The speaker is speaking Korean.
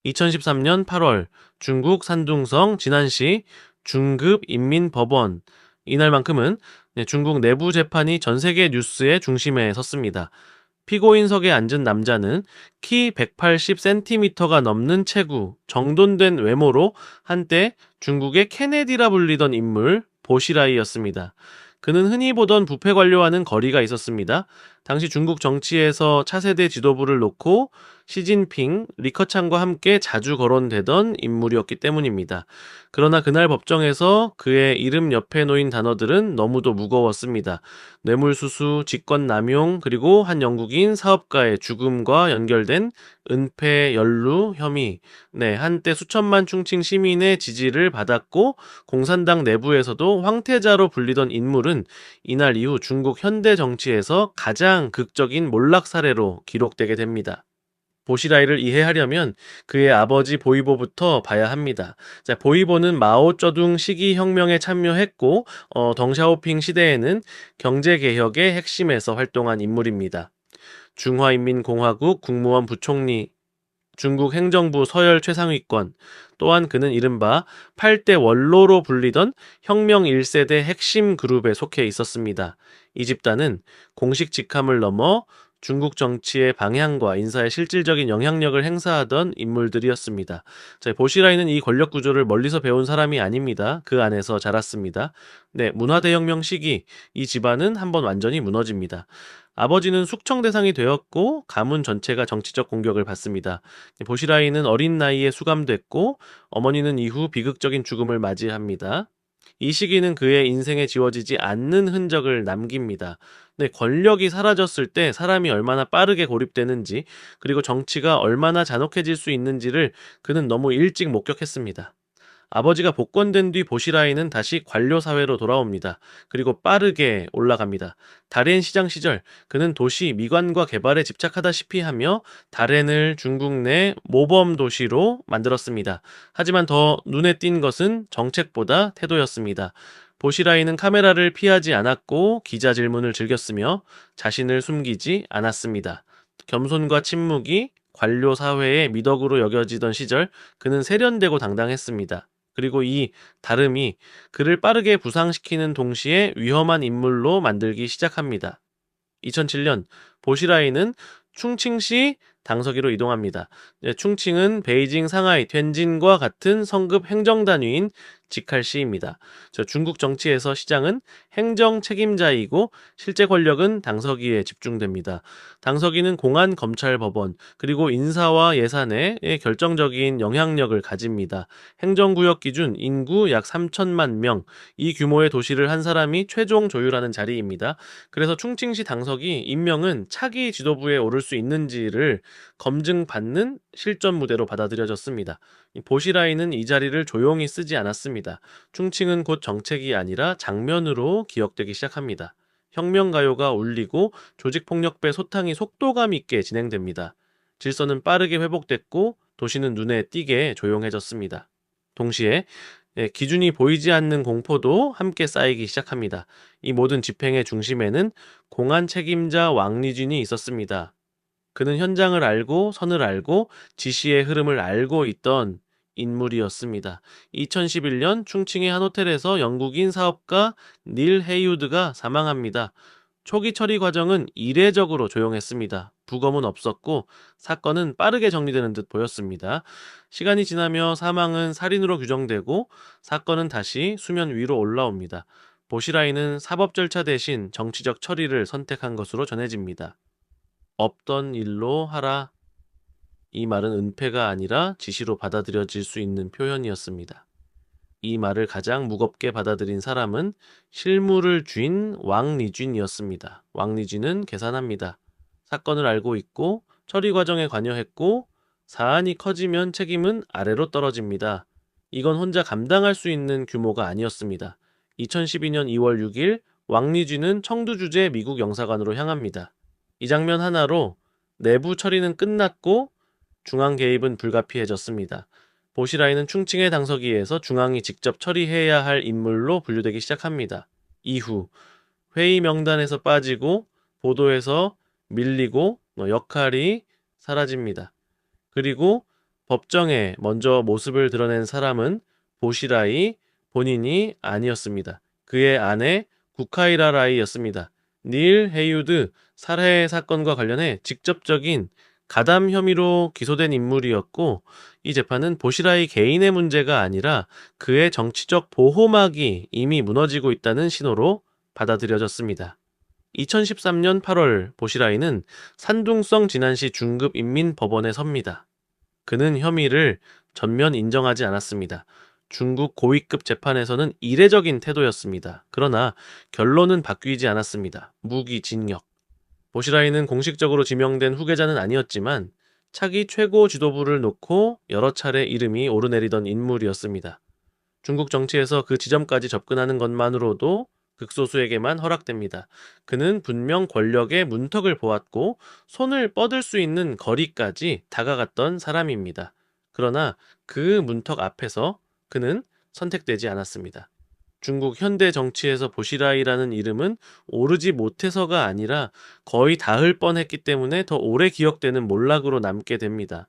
2013년 8월 중국 산둥성 진안시 중급인민법원, 이날만큼은 중국 내부 재판이 전 세계 뉴스의 중심에 섰습니다. 피고인석에 앉은 남자는 키 180cm가 넘는 체구, 정돈된 외모로 한때 중국의 케네디라 불리던 인물 보시라이였습니다. 그는 흔히 보던 부패 관료와는 거리가 있었습니다. 당시 중국 정치에서 차세대 지도부를 놓고 시진핑, 리커창과 함께 자주 거론되던 인물이었기 때문입니다. 그러나 그날 법정에서 그의 이름 옆에 놓인 단어들은 너무도 무거웠습니다. 뇌물수수, 직권남용, 그리고 한 영국인 사업가의 죽음과 연결된 은폐, 연루 혐의. 한때 수천만 충칭 시민의 지지를 받았고 공산당 내부에서도 황태자로 불리던 인물은 이날 이후 중국 현대 정치에서 가장 극적인 몰락 사례로 기록되게 됩니다. 보시라이를 이해하려면 그의 아버지 보이보부터 봐야 합니다. 자, 보이보는 마오쩌둥 시기 혁명에 참여했고 덩샤오핑 시대에는 경제개혁의 핵심에서 활동한 인물입니다. 중화인민공화국 국무원 부총리, 중국 행정부 서열 최상위권, 또한 그는 이른바 8대 원로로 불리던 혁명 1세대 핵심 그룹에 속해 있었습니다. 이 집단은 공식 직함을 넘어 중국 정치의 방향과 인사에 실질적인 영향력을 행사하던 인물들이었습니다. 자, 보시라이는 이 권력 구조를 멀리서 배운 사람이 아닙니다. 그 안에서 자랐습니다. 문화대혁명 시기 이 집안은 한번 완전히 무너집니다. 아버지는 숙청 대상이 되었고 가문 전체가 정치적 공격을 받습니다. 보시라이는 어린 나이에 수감됐고 어머니는 이후 비극적인 죽음을 맞이합니다. 이 시기는 그의 인생에 지워지지 않는 흔적을 남깁니다. 권력이 사라졌을 때 사람이 얼마나 빠르게 고립되는지, 그리고 정치가 얼마나 잔혹해질 수 있는지를 그는 너무 일찍 목격했습니다. 아버지가 복권된 뒤 보시라이는 다시 관료 사회로 돌아옵니다. 그리고 빠르게 올라갑니다. 다롄 시장 시절 그는 도시 미관과 개발에 집착하다시피 하며 다롄을 중국 내 모범 도시로 만들었습니다. 하지만 더 눈에 띈 것은 정책보다 태도였습니다. 보시라이는 카메라를 피하지 않았고 기자 질문을 즐겼으며 자신을 숨기지 않았습니다. 겸손과 침묵이 관료 사회의 미덕으로 여겨지던 시절 그는 세련되고 당당했습니다. 그리고 이 다름이 그를 빠르게 부상시키는 동시에 위험한 인물로 만들기 시작합니다. 2007년 보시라이는 충칭시 당서기로 이동합니다. 충칭은 베이징, 상하이, 텐진과 같은 성급 행정단위인 직할시입니다. 중국 정치에서 시장은 행정 책임자이고 실제 권력은 당서기에 집중됩니다. 당서기는 공안, 검찰, 법원, 그리고 인사와 예산에 결정적인 영향력을 가집니다. 행정구역 기준 인구 약 3천만 명, 이 규모의 도시를 한 사람이 최종 조율하는 자리입니다. 그래서 충칭시 당석이 임명은 차기 지도부에 오를 수 있는지를 검증받는 실전 무대로 받아들여졌습니다. 보시라이는 이 자리를 조용히 쓰지 않았습니다. 충칭은 곧 정책이 아니라 장면으로 기억되기 시작합니다. 혁명가요가 울리고 조직폭력배 소탕이 속도감 있게 진행됩니다. 질서는 빠르게 회복됐고 도시는 눈에 띄게 조용해졌습니다. 동시에 기준이 보이지 않는 공포도 함께 쌓이기 시작합니다. 이 모든 집행의 중심에는 공안 책임자 왕리준이 있었습니다. 그는 현장을 알고 선을 알고 지시의 흐름을 알고 있던 인물이었습니다. 2011년 충칭의 한 호텔에서 영국인 사업가 닐 헤이우드가 사망합니다. 초기 처리 과정은 이례적으로 조용했습니다. 부검은 없었고 사건은 빠르게 정리되는 듯 보였습니다. 시간이 지나며 사망은 살인으로 규정되고 사건은 다시 수면 위로 올라옵니다. 보시라이는 사법 절차 대신 정치적 처리를 선택한 것으로 전해집니다. 없던 일로 하라. 이 말은 은폐가 아니라 지시로 받아들여질 수 있는 표현이었습니다. 이 말을 가장 무겁게 받아들인 사람은 실무를 쥔 왕리쥔이었습니다. 왕리쥔은 계산합니다. 사건을 알고 있고 처리 과정에 관여했고 사안이 커지면 책임은 아래로 떨어집니다. 이건 혼자 감당할 수 있는 규모가 아니었습니다. 2012년 2월 6일 왕리쥔은 청두 주재 미국 영사관으로 향합니다. 이 장면 하나로 내부 처리는 끝났고 중앙 개입은 불가피해졌습니다. 보시라이는 충칭의 당서기에서 중앙이 직접 처리해야 할 인물로 분류되기 시작합니다. 이후 회의 명단에서 빠지고 보도에서 밀리고 역할이 사라집니다. 그리고 법정에 먼저 모습을 드러낸 사람은 보시라이 본인이 아니었습니다. 그의 아내 구카이라라이였습니다. 닐 헤이우드 살해 사건과 관련해 직접적인 가담 혐의로 기소된 인물이었고, 이 재판은 보시라이 개인의 문제가 아니라 그의 정치적 보호막이 이미 무너지고 있다는 신호로 받아들여졌습니다. 2013년 8월 보시라이는 산둥성 진안시 중급인민법원에 섭니다. 그는 혐의를 전면 인정하지 않았습니다. 중국 고위급 재판에서는 이례적인 태도였습니다. 그러나 결론은 바뀌지 않았습니다. 무기징역. 보시라이는 공식적으로 지명된 후계자는 아니었지만 차기 최고 지도부를 놓고 여러 차례 이름이 오르내리던 인물이었습니다. 중국 정치에서 그 지점까지 접근하는 것만으로도 극소수에게만 허락됩니다. 그는 분명 권력의 문턱을 보았고 손을 뻗을 수 있는 거리까지 다가갔던 사람입니다. 그러나 그 문턱 앞에서 그는 선택되지 않았습니다. 중국 현대 정치에서 보시라이라는 이름은 오르지 못해서가 아니라 거의 닿을 뻔했기 때문에 더 오래 기억되는 몰락으로 남게 됩니다.